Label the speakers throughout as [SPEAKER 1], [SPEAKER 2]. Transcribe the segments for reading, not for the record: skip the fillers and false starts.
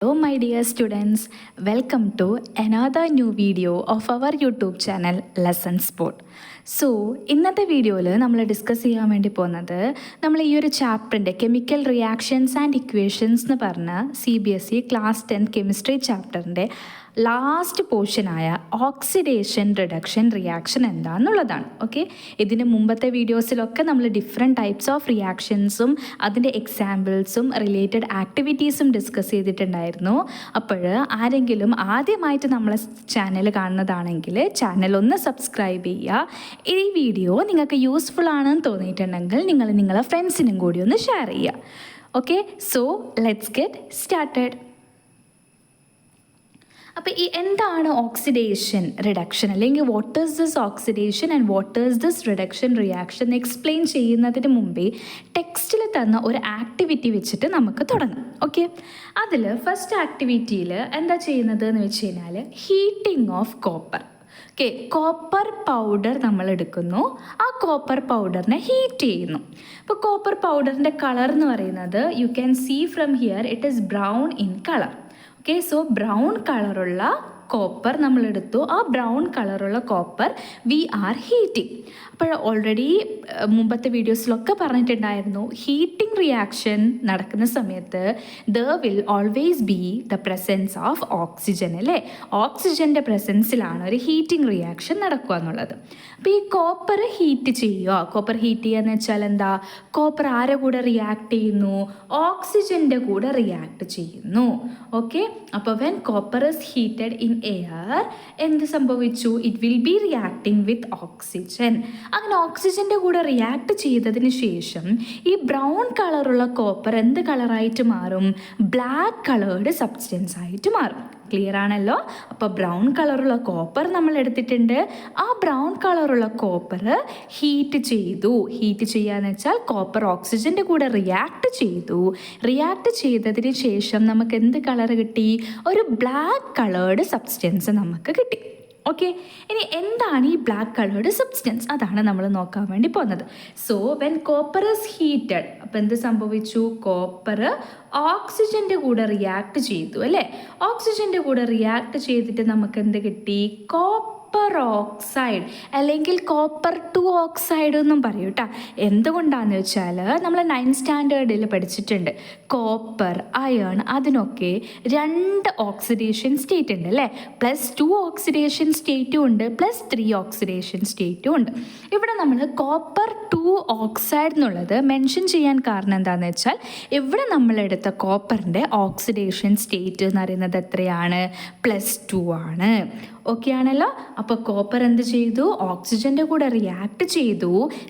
[SPEAKER 1] Hello my dear students, welcome to another new video of our YouTube channel Lesson Sport. So ഇന്നത്തെ വീഡിയോയിൽ നമ്മൾ discuss ചെയ്യാൻ വേണ്ടി പോകുന്നത് നമ്മൾ ഈ ഒരു ചാപ്റ്ററിൻ്റെ കെമിക്കൽ റിയാക്ഷൻസ് ആൻഡ് ഇക്വേഷൻസ് എന്ന് പറഞ്ഞ CBSE ക്ലാസ് 10 കെമിസ്ട്രി ചാപ്റ്ററിൻ്റെ ലാസ്റ്റ് പോർഷനായ ഓക്സിഡേഷൻ റിഡക്ഷൻ റിയാക്ഷൻ എന്താണെന്നുള്ളതാണ്. ഓക്കെ, ഇതിന് മുമ്പത്തെ വീഡിയോസിലൊക്കെ നമ്മൾ ഡിഫറെൻറ്റ് ടൈപ്സ് ഓഫ് റിയാക്ഷൻസും അതിൻ്റെ എക്സാമ്പിൾസും റിലേറ്റഡ് ആക്ടിവിറ്റീസും ഡിസ്കസ് ചെയ്തിട്ടുണ്ടായിരുന്നു. അപ്പോൾ ആരെങ്കിലും ആദ്യമായിട്ട് നമ്മളെ ചാനൽ കാണുന്നതാണെങ്കിൽ ചാനൽ ഒന്ന് സബ്സ്ക്രൈബ് ചെയ്യുക. ഈ വീഡിയോ നിങ്ങൾക്ക് യൂസ്ഫുൾ ആണെന്ന് തോന്നിയിട്ടുണ്ടെങ്കിൽ നിങ്ങൾ നിങ്ങളെ ഫ്രണ്ട്സിനും കൂടി ഒന്ന് ഷെയർ ചെയ്യുക. Okay, so let's get started. അപ്പോൾ ഈ എന്താണ് ഓക്സിഡേഷൻ റിഡക്ഷൻ, അല്ലെങ്കിൽ what is this oxidation and what is this reduction reaction explain ചെയ്യുന്നതിന് മുമ്പേ ടെക്സ്റ്റിൽ തന്ന ഒരു ആക്ടിവിറ്റി വെച്ചിട്ട് നമുക്ക് തുടങ്ങാം. ഓക്കെ, അതിൽ ഫസ്റ്റ് ആക്ടിവിറ്റിയിൽ എന്താ ചെയ്യുന്നത് എന്ന് വെച്ച് കഴിഞ്ഞാൽ heating of copper. Okay, copper powder നമ്മൾ എടുക്കുന്നു, ആ കോപ്പർ പൗഡറിനെ ഹീറ്റ് ചെയ്യുന്നു. അപ്പോൾ കോപ്പർ പൗഡറിൻ്റെ കളർ എന്ന് പറയുന്നത് you can see from here it is brown in colour. Okay, so brown കളറുള്ള കോപ്പർ നമ്മളെടുത്തു, ആ ബ്രൗൺ കളറുള്ള കോപ്പർ വി ആർ ഹീറ്റിംഗ്. അപ്പോൾ ഓൾറെഡി മുമ്പത്തെ വീഡിയോസിലൊക്കെ പറഞ്ഞിട്ടുണ്ടായിരുന്നു, ഹീറ്റിംഗ് റിയാക്ഷൻ നടക്കുന്ന സമയത്ത് there will always be the presence of oxygen, അല്ലേ? ഓക്സിജൻ്റെ പ്രസൻസിലാണ് ഒരു ഹീറ്റിംഗ് റിയാക്ഷൻ നടക്കുക എന്നുള്ളത്. അപ്പോൾ ഈ കോപ്പർ ഹീറ്റ് ചെയ്യുക, കോപ്പർ ഹീറ്റ് ചെയ്യുക എന്ന് വെച്ചാൽ എന്താ? കോപ്പർ ആരെ കൂടെ റിയാക്ട് ചെയ്യുന്നു? ഓക്സിജൻ്റെ കൂടെ റിയാക്ട് ചെയ്യുന്നു. ഓക്കെ, അപ്പോൾ when copper is heated in air എന്ത് സംഭവിച്ചു? It will be reacting with oxygen. അങ്ങനെ ഓക്സിജൻ്റെ കൂടെ റിയാക്ട് ചെയ്തതിന് ശേഷം ഈ ബ്രൗൺ കളറുള്ള കോപ്പർ എന്ത് കളറായിട്ട് മാറും? ബ്ലാക്ക് കളേർഡ് സബ്സ്റ്റൻസ് ആയിട്ട് മാറും. ക്ലിയർ ആണല്ലോ? അപ്പോൾ ബ്രൗൺ കളറുള്ള കോപ്പർ നമ്മൾ എടുത്തിട്ടുണ്ട്, ആ ബ്രൗൺ കളറുള്ള കോപ്പർ ഹീറ്റ് ചെയ്തു. ഹീറ്റ് ചെയ്യാന്ന് വെച്ചാൽ കോപ്പർ ഓക്സിജൻ്റെ കൂടെ റിയാക്ട് ചെയ്തു. റിയാക്ട് ചെയ്തതിന് ശേഷം നമുക്ക് എന്ത് കളർ കിട്ടി? ഒരു ബ്ലാക്ക് കളേർഡ് സബ്സ്റ്റൻസ് നമുക്ക് കിട്ടി. ഓക്കെ, ഇനി എന്താണ് ഈ ബ്ലാക്ക് കളേർഡ് സബ്സ്റ്റൻസ്? അതാണ് നമ്മൾ നോക്കാൻ വേണ്ടി പോകുന്നത്. So when copper is heated, അപ്പോൾ എന്ത് സംഭവിച്ചു? കോപ്പർ ഓക്സിജൻ്റെ കൂടെ റിയാക്ട് ചെയ്തു, അല്ലേ? ഓക്സിജൻ്റെ കൂടെ റിയാക്ട് ചെയ്തിട്ട് നമുക്ക് എന്ത് കിട്ടി? കോപ്പർ ഓക്സൈഡ്, അല്ലെങ്കിൽ കോപ്പർ 2 ഓക്സൈഡ് എന്നും പറയും കേട്ടോ. എന്തുകൊണ്ടാന്ന് വെച്ചാൽ നമ്മൾ 9th സ്റ്റാൻഡേർഡിൽ പഠിച്ചിട്ടുണ്ട്, കോപ്പർ അയൺ അതിനൊക്കെ 2 ഓക്സിഡേഷൻ സ്റ്റേറ്റ് ഉണ്ട്, അല്ലേ? +2 ഓക്സിഡേഷൻ സ്റ്റേറ്റും ഉണ്ട്, +3 ഓക്സിഡേഷൻ സ്റ്റേറ്റും ഉണ്ട്. ഇവിടെ നമ്മൾ കോപ്പർ 2 ഓക്സൈഡ് എന്നുള്ളത് മെൻഷൻ ചെയ്യാൻ കാരണം എന്താണെന്ന് വെച്ചാൽ ഇവിടെ നമ്മളെടുത്ത കോപ്പറിൻ്റെ ഓക്സിഡേഷൻ സ്റ്റേറ്റ് എന്ന് പറയുന്നത് എത്രയാണ്? +2 ആണ്. ഓക്കെ ആണല്ലോ? അപ്പോൾ കോപ്പർ എന്ത് ചെയ്തു? ഓക്സിജൻ്റെ കൂടെ റിയാക്ട് ചെയ്തു.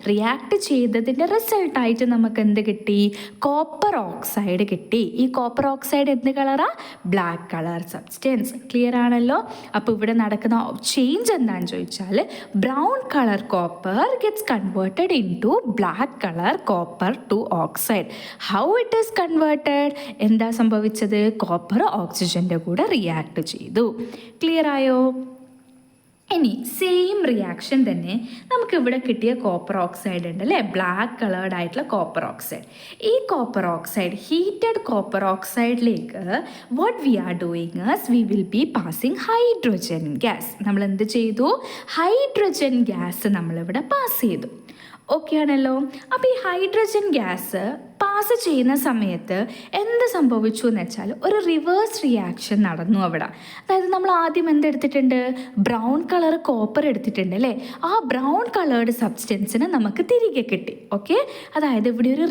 [SPEAKER 1] റിയാക്ട് ചെയ്തതിൻ്റെ റിസൾട്ടായിട്ട് നമുക്ക് എന്ത് കിട്ടി? കോപ്പർ ഓക്സൈഡ് കിട്ടി. ഈ കോപ്പർ ഓക്സൈഡ് എന്ത് കളറാ? Black colour substance. ക്ലിയർ ആണല്ലോ? അപ്പോൾ ഇവിടെ നടക്കുന്ന ചേഞ്ച് എന്താണെന്ന് ചോദിച്ചാൽ brown colour copper gets converted into black colour copper 2 oxide. How it is converted? എന്താ സംഭവിച്ചത്? കോപ്പർ ഓക്സിജൻ്റെ കൂടെ റിയാക്ട് ചെയ്തു. ക്ലിയർ ആയോ? ഇനി സെയിം റിയാക്ഷൻ തന്നെ നമുക്ക് ഇവിടെ കിട്ടിയ കോപ്പർ ഓക്സൈഡ് ഉണ്ട്, അല്ലേ? ബ്ലാക്ക് കളേർഡ് ആയിട്ടുള്ള കോപ്പർ ഓക്സൈഡ്. ഈ കോപ്പർ ഓക്സൈഡ് ഹീറ്റഡ് കോപ്പർ ഓക്സൈഡിലേക്ക് what we are doing is we will be passing hydrogen gas. നമ്മൾ എന്ത് ചെയ്തു? ഹൈഡ്രജൻ ഗ്യാസ് നമ്മളിവിടെ പാസ് ചെയ്തു. ഓക്കെ ആണല്ലോ? അപ്പോൾ ഈ ഹൈഡ്രജൻ ഗ്യാസ് പാസ് ചെയ്യുന്ന സമയത്ത് എന്ത് സംഭവിച്ചു എന്ന് വെച്ചാൽ ഒരു റിവേഴ്സ് റിയാക്ഷൻ നടന്നു അവിടെ. അതായത് നമ്മൾ ആദ്യം എന്തെടുത്തിട്ടുണ്ട്? ബ്രൗൺ കളർ കോപ്പർ എടുത്തിട്ടുണ്ട്, അല്ലേ? ആ ബ്രൗൺ കളേർഡ് സബ്സ്റ്റൻസിന് നമുക്ക് തിരികെ കിട്ടി. ഓക്കെ, അതായത് ഇവിടെ ഒരു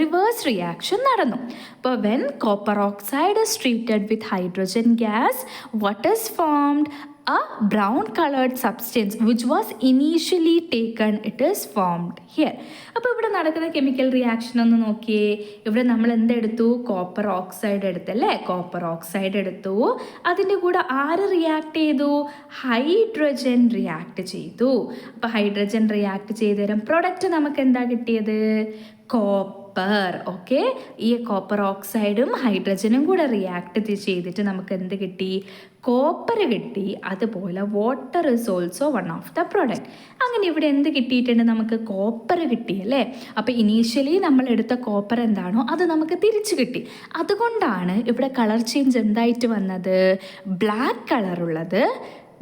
[SPEAKER 1] റിവേഴ്സ് റിയാക്ഷൻ നടന്നു. അപ്പോൾ when copper oxide is treated with hydrogen gas what is formed? A brown colored substance which was initially taken, it is formed here. അപ്പോൾ ഇവിടെ നടക്കുന്ന കെമിക്കൽ റിയാക്ഷൻ ഒന്ന് നോക്കിയേ. ഇവിടെ നമ്മൾ എന്തെടുത്തു? കോപ്പർ ഓക്സൈഡ് എടുത്തല്ലേ? കോപ്പർ ഓക്സൈഡ് എടുത്തു, അതിൻ്റെ കൂടെ ആര് റിയാക്ട് ചെയ്തു? ഹൈഡ്രജൻ റിയാക്ട് ചെയ്തു. അപ്പോൾ ഹൈഡ്രജൻ റിയാക്ട് ചെയ്തേരം പ്രൊഡക്റ്റ് നമുക്ക് എന്താ കിട്ടിയത്? Copper copper. ഓക്കെ, ഈ കോപ്പർ ഓക്സൈഡും ഹൈഡ്രജനും കൂടെ റിയാക്ട് ചെയ്തിട്ട് നമുക്ക് എന്ത് കിട്ടി? കോപ്പർ കിട്ടി. അതുപോലെ water is also one of the product. അങ്ങനെ ഇവിടെ എന്ത് കിട്ടിയിട്ടുണ്ട്? നമുക്ക് കോപ്പർ കിട്ടി അല്ലേ. അപ്പോൾ ഇനീഷ്യലി നമ്മൾ എടുത്ത കോപ്പർ എന്താണോ അത് നമുക്ക് തിരിച്ചു കിട്ടി. അതുകൊണ്ടാണ് ഇവിടെ കളർ ചേഞ്ച് എന്തായിട്ട് വന്നത്? ബ്ലാക്ക് കളറുള്ളത്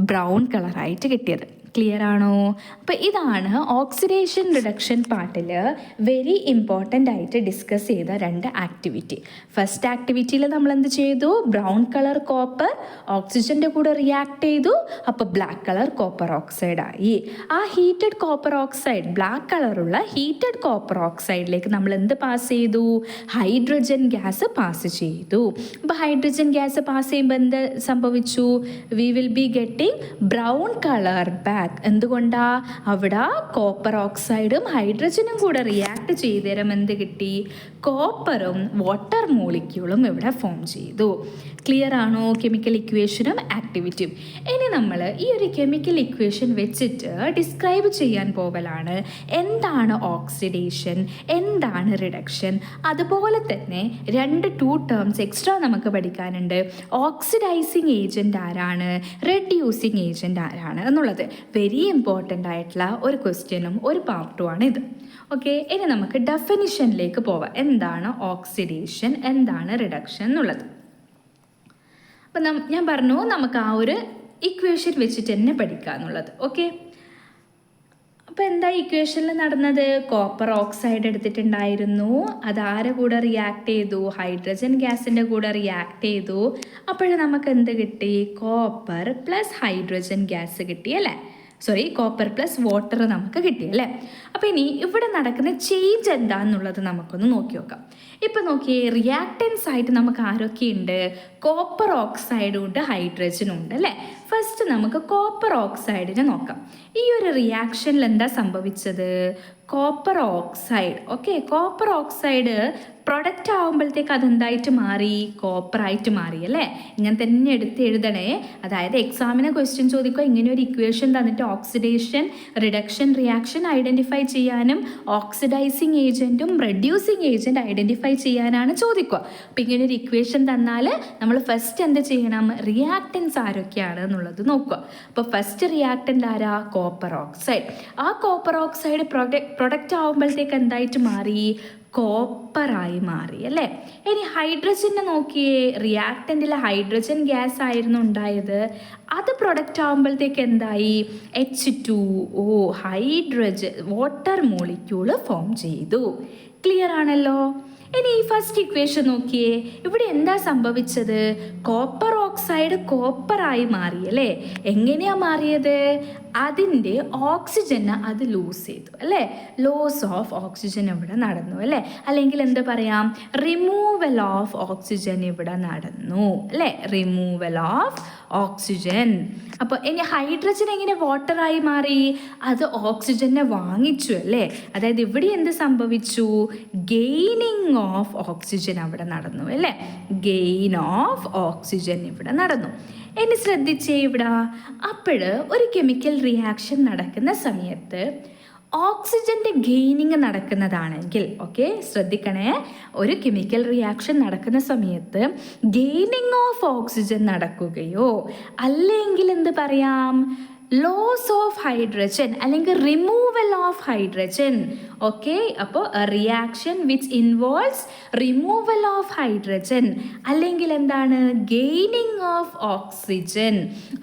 [SPEAKER 1] ബ്രൗൺ കളറായിട്ട് കിട്ടിയത്. ക്ലിയർ ആണോ? അപ്പോൾ ഇതാണ് ഓക്സിഡേഷൻ റിഡക്ഷൻ പാർട്ടിൽ വെരി ഇമ്പോർട്ടൻ്റ് ആയിട്ട് ഡിസ്കസ് ചെയ്ത 2 ആക്ടിവിറ്റി. ഫസ്റ്റ് ആക്ടിവിറ്റിയിൽ നമ്മൾ എന്ത് ചെയ്തു? ബ്രൗൺ കളർ കോപ്പർ ഓക്സിജൻ്റെ കൂടെ റിയാക്ട് ചെയ്തു. അപ്പോൾ ബ്ലാക്ക് കളർ കോപ്പർ ഓക്സൈഡ് ആയി. ആ ഹീറ്റഡ് കോപ്പർ ഓക്സൈഡ്, ബ്ലാക്ക് കളറുള്ള ഹീറ്റഡ് കോപ്പർ ഓക്സൈഡിലേക്ക് നമ്മൾ എന്ത് പാസ് ചെയ്തു? ഹൈഡ്രജൻ ഗ്യാസ് പാസ് ചെയ്തു. അപ്പോൾ ഹൈഡ്രജൻ ഗ്യാസ് പാസ് ചെയ്യുമ്പോൾ എന്ത് സംഭവിച്ചു? V will be getting brown colour back. എന്തുകൊണ്ടാ? അവിടെ കോപ്പർ ഓക്സൈഡും ഹൈഡ്രജനും കൂടെ റിയാക്ട് ചെയ്തേരം എന്ത് കിട്ടി? കോപ്പറും വാട്ടർ മോളിക്യൂളും ഇവിടെ ഫോം ചെയ്തു. ക്ലിയർ ആണോ? കെമിക്കൽ ഇക്വേഷനും ആക്ടിവിറ്റിയും. ഇനി നമ്മൾ ഈ ഒരു കെമിക്കൽ ഇക്വേഷൻ വെച്ചിട്ട് ഡിസ്ക്രൈബ് ചെയ്യാൻ പോവലാണ് എന്താണ് ഓക്സിഡേഷൻ, എന്താണ് റിഡക്ഷൻ. അതുപോലെ തന്നെ 2 ടേംസ് എക്സ്ട്രാ നമുക്ക് പഠിക്കാനുണ്ട്. ഓക്സിഡൈസിങ് ഏജൻറ്റ് ആരാണ്, റെഡ്യൂസിങ് ഏജൻറ്റ് ആരാണ് എന്നുള്ളത് വെരി ഇമ്പോർട്ടൻ്റ് ആയിട്ടുള്ള ഒരു ക്വസ്റ്റ്യനും ഒരു പാർട്ടുമാണ് ഇത്. ഓക്കെ, ഇനി നമുക്ക് ഡെഫിനിഷനിലേക്ക് പോവാം. എന്താണ് ഓക്സിഡേഷൻ, എന്താണ് റിഡക്ഷൻ എന്നുള്ളത്. അപ്പം ഞാൻ പറഞ്ഞു നമുക്ക് ആ ഒരു ഇക്വേഷൻ വെച്ചിട്ട് തന്നെ പഠിക്കുക എന്നുള്ളത്. ഓക്കെ, അപ്പോൾ എന്താ ഇക്വേഷനിൽ നടന്നത്? കോപ്പർ ഓക്സൈഡ് എടുത്തിട്ടുണ്ടായിരുന്നു. അത് ആരെ കൂടെ റിയാക്ട് ചെയ്തു? ഹൈഡ്രജൻ ഗ്യാസിൻ്റെ കൂടെ റിയാക്ട് ചെയ്തു. അപ്പോൾ നമുക്ക് എന്ത് കിട്ടി? കോപ്പർ പ്ലസ് ഹൈഡ്രജൻ ഗ്യാസ് കിട്ടി അല്ലേ. കോപ്പർ പ്ലസ് വാട്ടർ നമുക്ക് കിട്ടി അല്ലേ. അപ്പോൾ ഇനി ഇവിടെ നടക്കുന്ന ചേഞ്ച് എന്താണെന്നുള്ളത് നമുക്കൊന്ന് നോക്കി നോക്കാം. ഇപ്പം നോക്കിയേ, റിയാക്റ്റൻസ് ആയിട്ട് നമുക്ക് ആരൊക്കെയുണ്ട്? കോപ്പർ ഓക്സൈഡും ഉണ്ട്, ഹൈഡ്രജനും ഉണ്ട് അല്ലേ. ഫസ്റ്റ് നമുക്ക് കോപ്പർ ഓക്സൈഡിനെ നോക്കാം. ഈ ഒരു റിയാക്ഷനിൽ എന്താ സംഭവിച്ചത്? Copper oxide, okay, copper oxide product ആകുമ്പോഴത്തേക്ക് അതെന്തായിട്ട് മാറി? കോപ്പറായിട്ട് മാറി അല്ലേ. ഇങ്ങനെ തന്നെ എടുത്ത് എഴുതണേ. അതായത് എക്സാമിന് ക്വസ്റ്റ്യൻ ചോദിക്കുക, ഇങ്ങനെ ഒരു ഇക്വേഷൻ തന്നിട്ട് ഓക്സിഡേഷൻ റിഡക്ഷൻ റിയാക്ഷൻ ഐഡൻറ്റിഫൈ ചെയ്യാനും ഓക്സിഡൈസിങ് ഏജൻറ്റും റെഡ്യൂസിങ് ഏജൻറ്റ് ഐഡൻറ്റിഫൈ ചെയ്യാനാണ് ചോദിക്കുക. അപ്പോൾ ഇങ്ങനെ ഒരു ഇക്വേഷൻ തന്നാൽ നമ്മൾ ഫസ്റ്റ് എന്ത് ചെയ്യണം? റിയാക്റ്റൻസ് ആരൊക്കെയാണ് എന്നുള്ളത് നോക്കുക. അപ്പോൾ ഫസ്റ്റ് റിയാക്റ്റൻ്റ് ആരാ? Copper oxide. ആ കോപ്പർ ഓക്സൈഡ് പ്രൊഡക്റ്റ് ആകുമ്പോഴത്തേക്ക് എന്തായിട്ട് മാറി? കോപ്പറായി മാറി അല്ലേ. ഇനി ഹൈഡ്രജനെ നോക്കിയേ, റിയാക്റ്റൻറ്റിൽ ഹൈഡ്രജൻ ഗ്യാസ് ആയിരുന്നു ഉണ്ടായത്. അത് പ്രൊഡക്റ്റ് ആകുമ്പോഴത്തേക്ക് എന്തായി? H2O, hydrogen water molecule form ചെയ്തു. ക്ലിയർ ആണല്ലോ. ഇനി ഈ ഫസ്റ്റ് ഇക്വേഷൻ നോക്കിയേ, ഇവിടെ എന്താ സംഭവിച്ചത്? കോപ്പർ ഓക്സൈഡ് കോപ്പറായി മാറി അല്ലേ. എങ്ങനെയാണ് മാറിയത്? അതിൻ്റെ ഓക്സിജനെ അത് ലൂസ് ചെയ്തു അല്ലേ. ലോസ് ഓഫ് ഓക്സിജൻ ഇവിടെ നടന്നു അല്ലേ. അല്ലെങ്കിൽ എന്താ പറയാം? റിമൂവൽ ഓഫ് ഓക്സിജൻ ഇവിടെ നടന്നു അല്ലേ. Removal of oxygen. അപ്പോൾ ഇനി ഹൈഡ്രജൻ എങ്ങനെ വാട്ടറായി മാറി? അത് ഓക്സിജനെ വാങ്ങിച്ചു അല്ലേ. അതായത് ഇവിടെ എന്ത് സംഭവിച്ചു? ഗെയിനിങ് ഓഫ് ഓക്സിജൻ അവിടെ നടന്നു അല്ലേ. ഗെയിൻ ഓഫ് ഓക്സിജൻ ഇവിടെ നടന്നു. ഇനി ശ്രദ്ധിച്ചേ ഇവിടെ, അപ്പോൾ ഒരു കെമിക്കൽ റിയാക്ഷൻ നടക്കുന്ന സമയത്ത് ഓക്സിജൻ്റെ ഗെയിനിങ് നടക്കുന്നതാണെങ്കിൽ, ഓക്കെ ശ്രദ്ധിക്കണേ, ഒരു കെമിക്കൽ റിയാക്ഷൻ നടക്കുന്ന സമയത്ത് ഗെയിനിങ് ഓഫ് ഓക്സിജൻ നടക്കുകയോ അല്ലെങ്കിൽ എന്ത് പറയാം? ലോസ് ഓഫ് ഹൈഡ്രജൻ അല്ലെങ്കിൽ റിമൂവൽ ഓഫ് ഹൈഡ്രജൻ. ഓക്കെ, അപ്പോൾ reaction which involves removal of hydrogen അല്ലെങ്കിൽ എന്താണ്? Gaining of oxygen.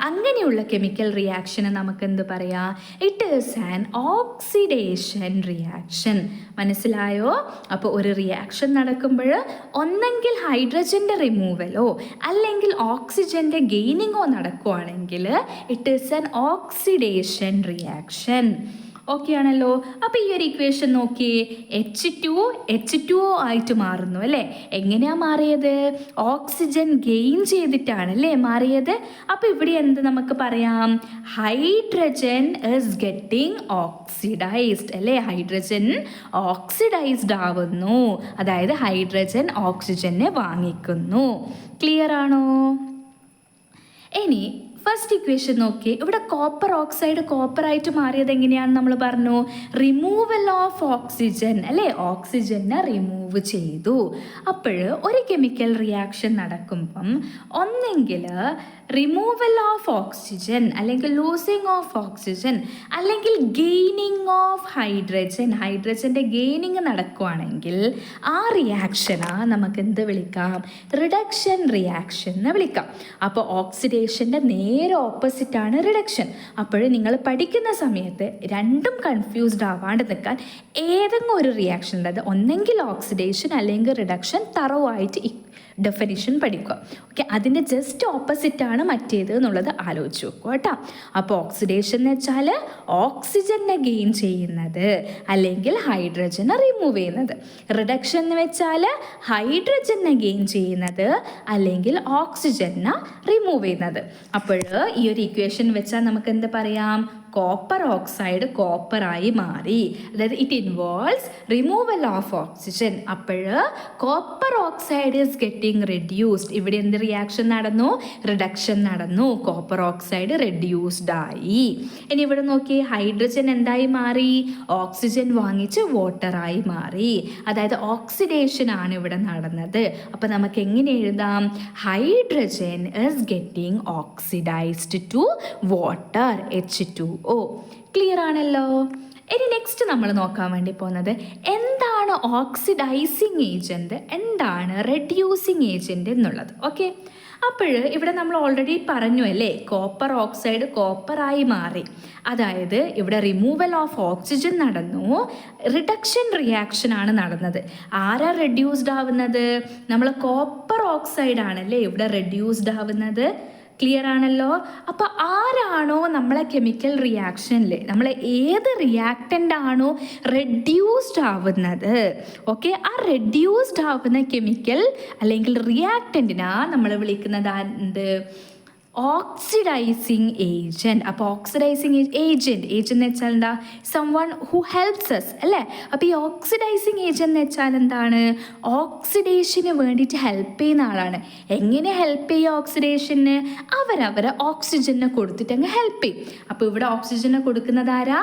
[SPEAKER 1] അങ്ങനെയുള്ള കെമിക്കൽ റിയാക്ഷന് നമുക്ക് എന്ത് പറയാം? It is an oxidation reaction. മനസ്സിലായോ? അപ്പോൾ ഒരു റിയാക്ഷൻ നടക്കുമ്പോൾ ഒന്നെങ്കിൽ ഹൈഡ്രജൻ്റെ റിമൂവലോ അല്ലെങ്കിൽ ഓക്സിജൻ്റെ ഗെയിനിങ്ങോ നടക്കുകയാണെങ്കിൽ it is an oxidation reaction. Okay ആണല്ലോ. അപ്പോൾ ഈ ഒരു ഇക്വേഷൻ നോക്കിയേ, H2O ആയിട്ട് മാറുന്നു അല്ലേ. എങ്ങനെയാണ് മാറിയത്? ഓക്സിജൻ ഗെയിൻ ചെയ്തിട്ടാണ് അല്ലേ മാറിയത്. അപ്പോൾ ഇവിടെ എന്ത് നമുക്ക് പറയാം? ഹൈഡ്രജൻ ഈസ് ഗെറ്റിംഗ് ഓക്സിഡൈസ്ഡ് അല്ലേ. ഹൈഡ്രജൻ ഓക്സിഡൈസ്ഡ് ആവുന്നു. അതായത് ഹൈഡ്രജൻ ഓക്സിജനെ വാങ്ങിക്കുന്നു. ക്ലിയർ ആണോ? ഇനി ഫസ്റ്റ് ഇക്വേഷൻ നോക്കി, ഇവിടെ കോപ്പർ ഓക്സൈഡ് കോപ്പറായിട്ട് മാറിയത് എങ്ങനെയാണെന്ന് നമ്മൾ പറഞ്ഞു, റിമൂവൽ ഓഫ് ഓക്സിജൻ അല്ലേ, ഓക്സിജനെ റിമൂവ് ചെയ്തു. അപ്പോൾ ഒരു കെമിക്കൽ റിയാക്ഷൻ നടക്കുമ്പം ഒന്നെങ്കിൽ റിമൂവൽ ഓഫ് ഓക്സിജൻ അല്ലെങ്കിൽ ലൂസിങ് ഓഫ് ഓക്സിജൻ അല്ലെങ്കിൽ ഗെയിനിങ് ഓഫ് ഹൈഡ്രജൻ്റെ ഗെയിനിങ് നടക്കുകയാണെങ്കിൽ ആ റിയാക്ഷനാ നമുക്ക് എന്ത് വിളിക്കാം, റിഡക്ഷൻ റിയാക്ഷൻ എന്ന് വിളിക്കാം. അപ്പോൾ ഓക്സിഡേഷൻ്റെ നേരെ ഓപ്പോസിറ്റാണ് റിഡക്ഷൻ. അപ്പോൾ നിങ്ങൾ പഠിക്കുന്ന സമയത്ത് രണ്ടും കൺഫ്യൂസ്ഡ് ആവാണ്ട് നിൽക്കാൻ ഏതെങ്കിലും ഒരു റിയാക്ഷൻ, അതായത് ഒന്നെങ്കിൽ ഓക്സിഡേഷൻ അല്ലെങ്കിൽ റിഡക്ഷൻ തറവായിട്ട് ഡെഫിനിഷൻ പഠിക്കുക. ഓക്കെ, അതിൻ്റെ ജസ്റ്റ് ഓപ്പോസിറ്റാണ് മറ്റേത് എന്നുള്ളത് ആലോചിച്ച് വെക്കുക കേട്ടോ. അപ്പോൾ ഓക്സിഡേഷൻ എന്ന് വെച്ചാൽ ഓക്സിജനെ ഗെയിൻ ചെയ്യുന്നത് അല്ലെങ്കിൽ ഹൈഡ്രജനെ റിമൂവ് ചെയ്യുന്നത്. റിഡക്ഷൻ എന്ന് വെച്ചാൽ ഹൈഡ്രജനെ ഗെയിൻ ചെയ്യുന്നത് അല്ലെങ്കിൽ ഓക്സിജനെ റിമൂവ് ചെയ്യുന്നത്. അപ്പോൾ ഈ ഒരു ഇക്വേഷൻ വെച്ചാൽ നമുക്ക് എന്ത് പറയാം, കോപ്പർ ഓക്സൈഡ് കോപ്പറായി മാറി. അതായത് it involves removal of oxygen. അപ്പോൾ copper oxide is getting reduced. ഇവിടെ എന്ത് റിയാക്ഷൻ നടന്നു, റിഡക്ഷൻ നടന്നു. കോപ്പർ ഓക്സൈഡ് റെഡ്യൂസ്ഡ് ആയി. ഇനി ഇവിടെ നോക്കി, ഹൈഡ്രജൻ എന്തായി മാറി, ഓക്സിജൻ വാങ്ങിച്ച് വാട്ടറായി മാറി. അതായത് ഓക്സിഡേഷൻ ആണ് ഇവിടെ നടന്നത്. അപ്പോൾ നമുക്ക് എങ്ങനെ എഴുതാം, hydrogen is getting oxidised to water, H2O. Clear ആണല്ലോ. ഇനി നെക്സ്റ്റ് നമ്മൾ നോക്കാൻ വേണ്ടി പോകുന്നത് എന്താണ് ഓക്സിഡൈസിങ് ഏജൻറ്റ്, എന്താണ് റെഡ്യൂസിങ് ഏജൻറ്റ് എന്നുള്ളത്. ഓക്കെ, അപ്പോൾ ഇവിടെ നമ്മൾ ഓൾറെഡി പറഞ്ഞു അല്ലേ, കോപ്പർ ഓക്സൈഡ് കോപ്പറായി മാറി. അതായത് ഇവിടെ റിമൂവൽ ഓഫ് ഓക്സിജൻ നടന്നു, റിഡക്ഷൻ റിയാക്ഷൻ ആണ് നടന്നത്. ആരാ റെഡ്യൂസ്ഡ് ആവുന്നത്, നമ്മൾ കോപ്പർ ഓക്സൈഡ് ആണല്ലേ ഇവിടെ റെഡ്യൂസ്ഡ് ആവുന്നത്. ക്ലിയർ ആണല്ലോ. അപ്പോൾ ആരാണോ നമ്മളെ കെമിക്കൽ റിയാക്ഷനിൽ നമ്മൾ ഏത് റിയാക്റ്റൻ്റ് ആണോ റെഡ്യൂസ്ഡ് ആവുന്നത്, ഓക്കെ, ആ റെഡ്യൂസ്ഡ് ആവുന്ന കെമിക്കൽ അല്ലെങ്കിൽ റിയാക്റ്റൻറ്റിനാ നമ്മൾ വിളിക്കുന്നത് എന്ത്, ഓക്സിഡൈസിങ് ഏജൻറ്റ്. അപ്പോൾ ഓക്സിഡൈസിങ് ഏജൻറ്റ് എന്ന് വെച്ചാൽ എന്താ, സംവൺ ഹു ഹെൽപ്സ് അസ് അല്ലേ. അപ്പോൾ ഈ ഓക്സിഡൈസിങ് ഏജൻറ്റ് എന്ന് വെച്ചാൽ എന്താണ്, ഓക്സിഡേഷന് വേണ്ടിയിട്ട് ഹെൽപ്പ് ചെയ്യുന്ന ആളാണ്. എങ്ങനെ ഹെൽപ്പ് ചെയ്യുക ഓക്സിഡേഷന്, അവരവരെ ഓക്സിജനെ കൊടുത്തിട്ട് അങ്ങ് ഹെൽപ്പ് ചെയ്യും. അപ്പോൾ ഇവിടെ ഓക്സിജനെ കൊടുക്കുന്നത് ആരാ,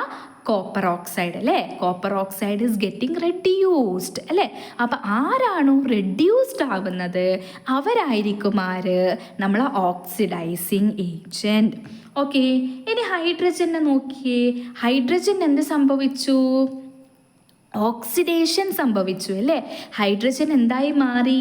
[SPEAKER 1] കോപ്പർ ഓക്സൈഡ് അല്ലേ. Copper oxide is getting reduced അല്ലേ. അപ്പോൾ ആരാണോ റെഡ്യൂസ്ഡ് ആവുന്നത് അവരായിരിക്കും ആര്, നമ്മളെ ഓക്സിഡൈസിങ് ഏജൻറ്റ്. ഓക്കെ, ഇനി ഹൈഡ്രജനെ നോക്കിയേ. ഹൈഡ്രജൻ എന്ത് സംഭവിച്ചു, ഓക്സിഡേഷൻ സംഭവിച്ചു അല്ലേ. ഹൈഡ്രജൻ എന്തായി മാറി,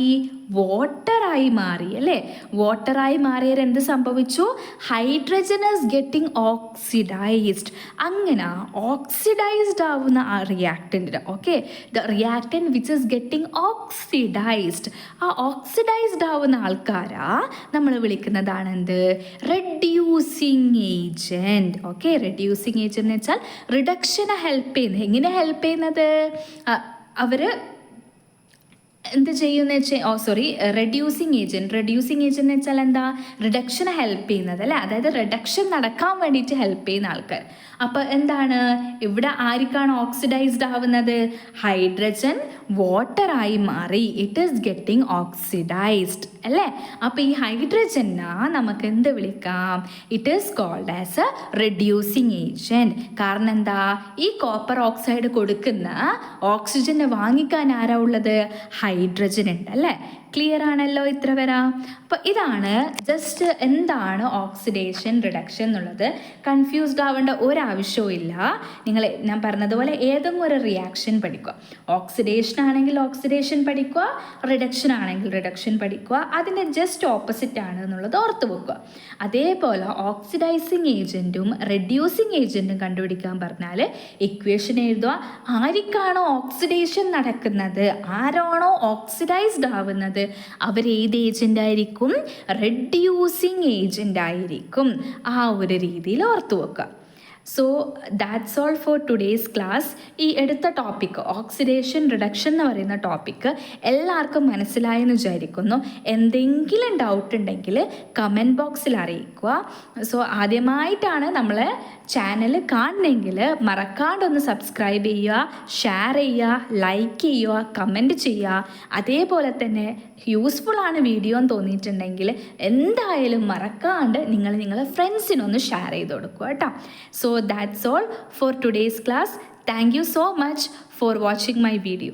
[SPEAKER 1] വാട്ടറായി മാറി അല്ലേ. വാട്ടറായി മാറിയാൽ എന്ത് സംഭവിച്ചു, ഹൈഡ്രജൻ ഈസ് ഗെറ്റിംഗ് ഓക്സിഡൈസ്ഡ്. അങ്ങനെ ഓക്സിഡൈസ്ഡ് ആവുന്ന ആ റിയാക്റ്റൻറ്റിന്, okay, the reactant which is getting oxidised, ആ ഓക്സിഡൈസ്ഡ് ആവുന്ന ആൾക്കാരാ നമ്മൾ വിളിക്കുന്നതാണ് എന്ത്, reducing agent. Okay, reducing agent എന്ന് വെച്ചാൽ റിഡക്ഷനെ ഹെൽപ്പ് ചെയ്യുന്നത്. എങ്ങനെ ഹെൽപ്പ് ചെയ്യുന്നത്, അവർ എന്ത് ചെയ്യുന്ന വെച്ചാൽ റെഡ്യൂസിങ് ഏജൻറ്റ് എന്ന് വെച്ചാൽ എന്താ, റിഡക്ഷനെ ഹെൽപ്പ് ചെയ്യുന്നത് അല്ലേ. അതായത് റിഡക്ഷൻ നടക്കാൻ വേണ്ടിയിട്ട് ഹെൽപ്പ് ചെയ്യുന്ന ആൾക്കാർ. അപ്പോൾ എന്താണ് ഇവിടെ ആർക്കാണ് ഓക്സിഡൈസ്ഡ് ആവുന്നത്, ഹൈഡ്രജൻ വാട്ടറായി മാറി, ഇറ്റ് ഈസ് ഗെറ്റിംഗ് ഓക്സിഡൈസ്ഡ് അല്ലേ. അപ്പോൾ ഈ ഹൈഡ്രജനാ നമുക്ക് എന്ത് വിളിക്കാം, it is called as a reducing agent. കാരണം എന്താ, ഈ കോപ്പർ ഓക്സൈഡ് കൊടുക്കുന്ന ഓക്സിജനെ വാങ്ങിക്കാൻ ആരാ ഉള്ളത്, ഹൈഡ്രജൻ ഉണ്ട് അല്ലേ. ക്ലിയർ ആണല്ലോ ഇത്ര വരാം. അപ്പോൾ ഇതാണ് ജസ്റ്റ് എന്താണ് ഓക്സിഡേഷൻ റിഡക്ഷൻ എന്നുള്ളത്. കൺഫ്യൂസ്ഡ് ആവേണ്ട ഒരാവശ്യവും ഇല്ല. ഞാൻ പറഞ്ഞതുപോലെ ഏതെങ്കിലും ഒരു റിയാക്ഷൻ പഠിക്കുക. ഓക്സിഡേഷൻ ആണെങ്കിൽ ഓക്സിഡേഷൻ പഠിക്കുക, റിഡക്ഷൻ ആണെങ്കിൽ റിഡക്ഷൻ പഠിക്കുക. അതിൻ്റെ ജസ്റ്റ് ഓപ്പോസിറ്റ് ആണ് എന്നുള്ളത് ഓർത്ത് വെക്കുക. അതേപോലെ ഓക്സിഡൈസിങ് ഏജൻറ്റും റെഡ്യൂസിങ് ഏജൻറ്റും കണ്ടുപിടിക്കാൻ പറഞ്ഞാൽ ഇക്വേഷൻ എഴുതുക. ആർക്കാണോ ഓക്സിഡേഷൻ നടക്കുന്നത്, ആരാണോ ഓക്സിഡൈസ്ഡ് ആവുന്നത്, അവരേത് ഏജൻ്റ് ആയിരിക്കും, റെഡ്യൂസിങ് ഏജൻ്റ് ആയിരിക്കും. ആ ഒരു രീതിയിൽ ഓർത്തു വെക്കുക. So that's all for today's class. ഈ എടുത്ത ടോപ്പിക്ക് ഓക്സിഡേഷൻ റിഡക്ഷൻ എന്ന് പറയുന്ന ടോപ്പിക്ക് എല്ലാവർക്കും മനസ്സിലായെന്ന് വിചാരിക്കുന്നു. എന്തെങ്കിലും ഡൗട്ട് ഉണ്ടെങ്കിൽ കമൻറ്റ് ബോക്സിൽ അറിയിക്കുക. സോ ആദ്യമായിട്ടാണ് നമ്മൾ ചാനൽ കാണണമെങ്കിൽ മറക്കാണ്ടൊന്ന് സബ്സ്ക്രൈബ് ചെയ്യുക, ഷെയർ ചെയ്യുക, ലൈക്ക് ചെയ്യുക, കമൻറ്റ് ചെയ്യുക. അതേപോലെ തന്നെ യൂസ്ഫുൾ ആണ് വീഡിയോ എന്ന് തോന്നിയിട്ടുണ്ടെങ്കിൽ എന്തായാലും മറക്കാണ്ട് നിങ്ങളുടെ ഫ്രണ്ട്സിനൊന്ന് ഷെയർ ചെയ്ത് കൊടുക്കുക കേട്ടോ. So that's all for today's class. Thank you so much for watching my video.